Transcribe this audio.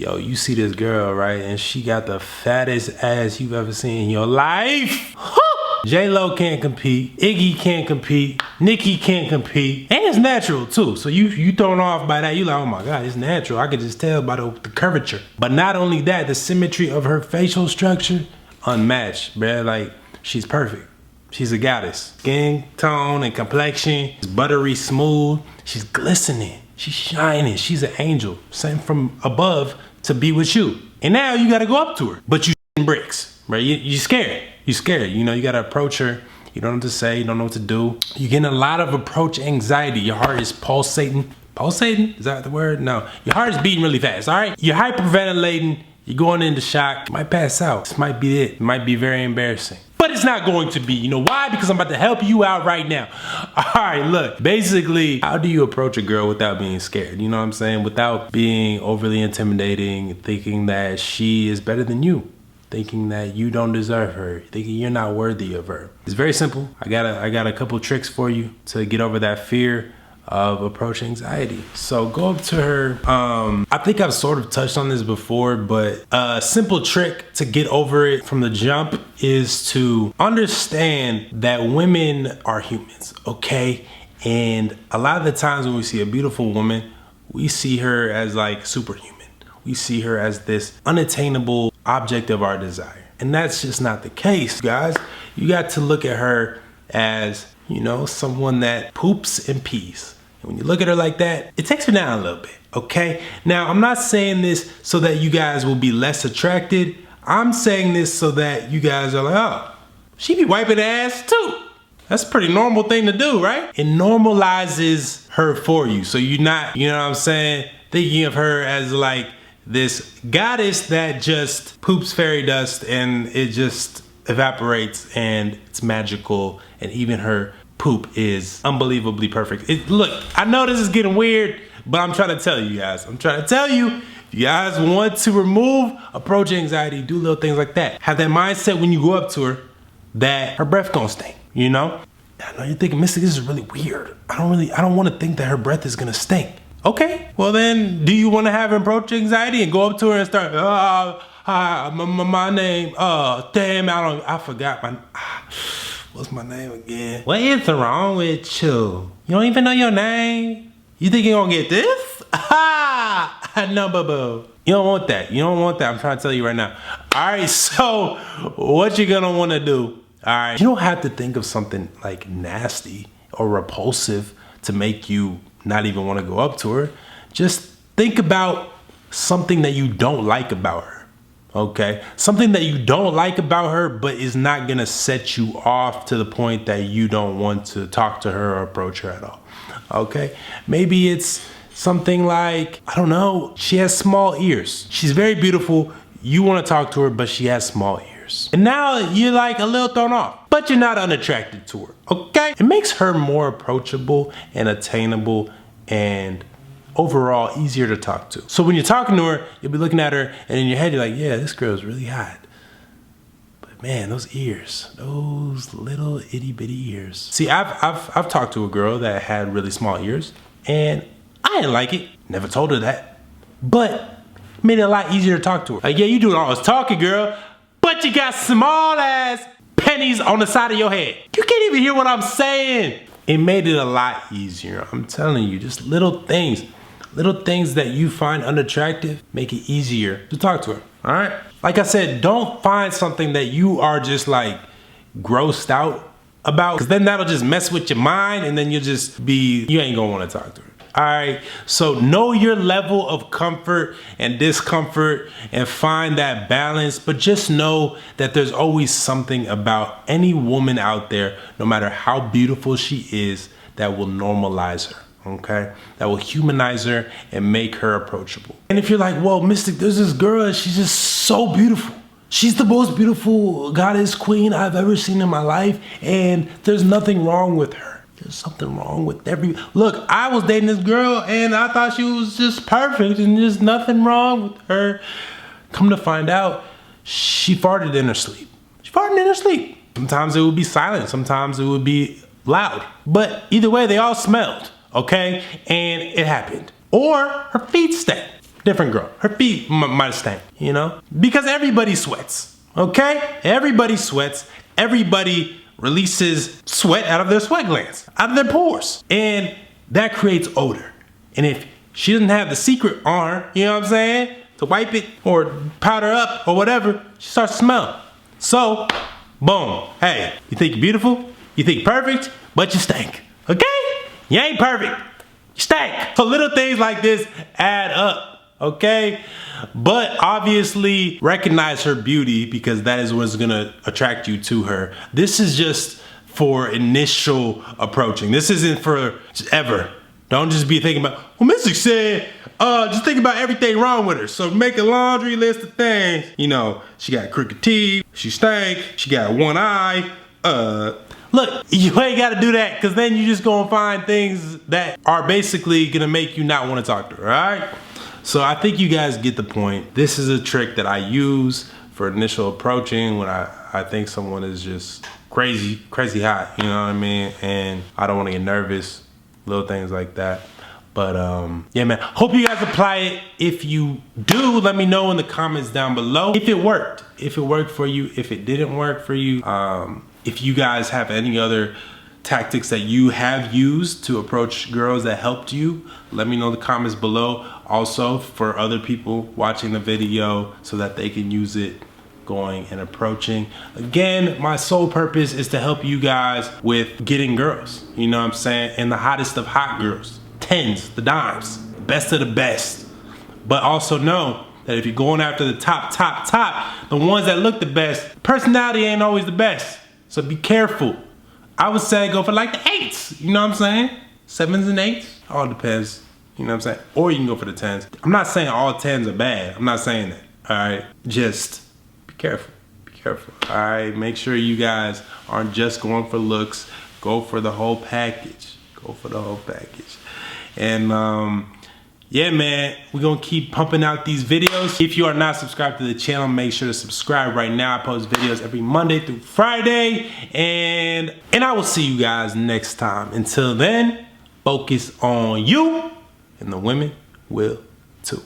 Yo, you see this girl, right? And she got the fattest ass you've ever seen in your life. J-Lo can't compete, Iggy can't compete, Nicki can't compete, and it's natural too. So you thrown off by that, you like, oh my God, it's natural. I could just tell by the curvature. But not only that, the symmetry of her facial structure, unmatched, bruh. Like, she's perfect. She's a goddess. Skin tone and complexion is buttery smooth. She's glistening, she's shining, she's an angel sent from above to be with you. And now you gotta go up to her, but you bricks, right? You scared. You're scared, you know, you gotta approach her. You don't know what to say, you don't know what to do. You're getting a lot of approach anxiety. Your heart is pulsating. Pulsating? Is that the word? No. Your heart is beating really fast, all right? You're hyperventilating, you're going into shock. You might pass out. This might be it. It might be very embarrassing. But it's not going to be. You know why? Because I'm about to help you out right now. All right, look. Basically, how do you approach a girl without being scared? You know what I'm saying? Without being overly intimidating, thinking that she is better than you. Thinking that you don't deserve her, thinking you're not worthy of her. It's very simple. I got a couple tricks for you to get over that fear of approach anxiety. So go up to her. I think I've sort of touched on this before, but a simple trick to get over it from the jump is to understand that women are humans, okay? And a lot of the times when we see a beautiful woman, we see her as like superhuman. We see her as this unattainable object of our desire. And that's just not the case, guys. You got to look at her as, you know, someone that poops and pees. And when you look at her like that, it takes her down a little bit, okay? Now, I'm not saying this so that you guys will be less attracted. I'm saying this so that you guys are like, oh, she be wiping ass too. That's a pretty normal thing to do, right? It normalizes her for you. So you're not, you know what I'm saying, thinking of her as like this goddess that just poops fairy dust and it just evaporates and it's magical, and even her poop is unbelievably perfect. Look, I know this is getting weird, but I'm trying to tell you guys. I'm trying to tell you, if you guys want to remove approach anxiety, do little things like that. Have that mindset when you go up to her that her breath gonna stink, you know? I know you're thinking, Mystic, this is really weird. I don't want to think that her breath is gonna stink. Okay, well then, do you want to have approach anxiety and go up to her and start, hi, my name, damn, I forgot what's my name again? What is wrong with you? You don't even know your name? You think you're gonna get this? No, boo-boo. You don't want that. You don't want that. I'm trying to tell you right now. All right, so what you're gonna want to do, all right, you don't have to think of something like nasty or repulsive to make you not even want to go up to her. Just think about something that you don't like about her, okay? Something that you don't like about her, but is not gonna set you off to the point that you don't want to talk to her or approach her at all, okay? Maybe it's something like, I don't know, she has small ears. She's very beautiful. You want to talk to her, but she has small ears. And now you're like a little thrown off, but you're not unattracted to her, okay? It makes her more approachable and attainable and overall easier to talk to. So when you're talking to her, you'll be looking at her and in your head, you're like, yeah, this girl's really hot. But man, those ears, those little itty bitty ears. See, I've talked to a girl that had really small ears and I didn't like it. Never told her that, but made it a lot easier to talk to her. Like, yeah, you doing all this talking, girl, but you got small ass pennies on the side of your head. You can't even hear what I'm saying. It made it a lot easier. I'm telling you, just little things that you find unattractive make it easier to talk to her, all right? Like I said, don't find something that you are just like grossed out about, because then that'll just mess with your mind and then you ain't gonna wanna talk to her. All right, so know your level of comfort and discomfort and find that balance, but just know that there's always something about any woman out there, no matter how beautiful she is, that will normalize her, okay? That will humanize her and make her approachable. And if you're like, well, Mystic, there's this girl, she's just so beautiful. She's the most beautiful goddess queen I've ever seen in my life, and there's nothing wrong with her. There's something wrong with look, I was dating this girl and I thought she was just perfect and there's nothing wrong with her. Come to find out, she farted in her sleep. She farted in her sleep. Sometimes it would be silent, sometimes it would be loud. But either way, they all smelled, okay? And it happened. Or her feet stank. different girl. Her feet might stink, you know? Because everybody sweats, okay? Everybody sweats. Everybody releases sweat out of their sweat glands, out of their pores. And that creates odor. And if she doesn't have the secret on her, you know what I'm saying? To wipe it or powder up or whatever, she starts to smell. So, boom. Hey, you think you're beautiful? You think perfect? But you stink, okay? You ain't perfect. You stink. So little things like this add up, okay? But obviously recognize her beauty because that is what's gonna attract you to her. This is just for initial approaching. This isn't for ever. Don't just be thinking about, well, Mystic said, just think about everything wrong with her. So make a laundry list of things. You know, she got crooked teeth, she stank, she got one eye. Look, you ain't gotta do that because then you just gonna find things that are basically gonna make you not wanna talk to her, all right? So I think you guys get the point. This is a trick that I use for initial approaching when I think someone is just crazy hot, you know what I mean? And I don't wanna get nervous, little things like that. But yeah, man, hope you guys apply it. If you do, let me know in the comments down below if it worked for you, if it didn't work for you. If you guys have any other tactics that you have used to approach girls that helped you, let me know in the comments below. Also, for other people watching the video so that they can use it going and approaching. Again, my sole purpose is to help you guys with getting girls, you know what I'm saying? And the hottest of hot girls, tens, the dimes, best of the best. But also know that if you're going after the top, the ones that look the best, personality ain't always the best. So be careful. I would say go for like the 8s, you know what I'm saying? 7s and 8s, all depends, you know what I'm saying? Or you can go for the 10s. I'm not saying all 10s are bad. I'm not saying that, all right? Just be careful, all right? Make sure you guys aren't just going for looks. Go for the whole package. And yeah, man, we're gonna keep pumping out these videos. If you are not subscribed to the channel, make sure to subscribe right now. I post videos every Monday through Friday, and I will see you guys next time. Until then, focus on you, and the women will too.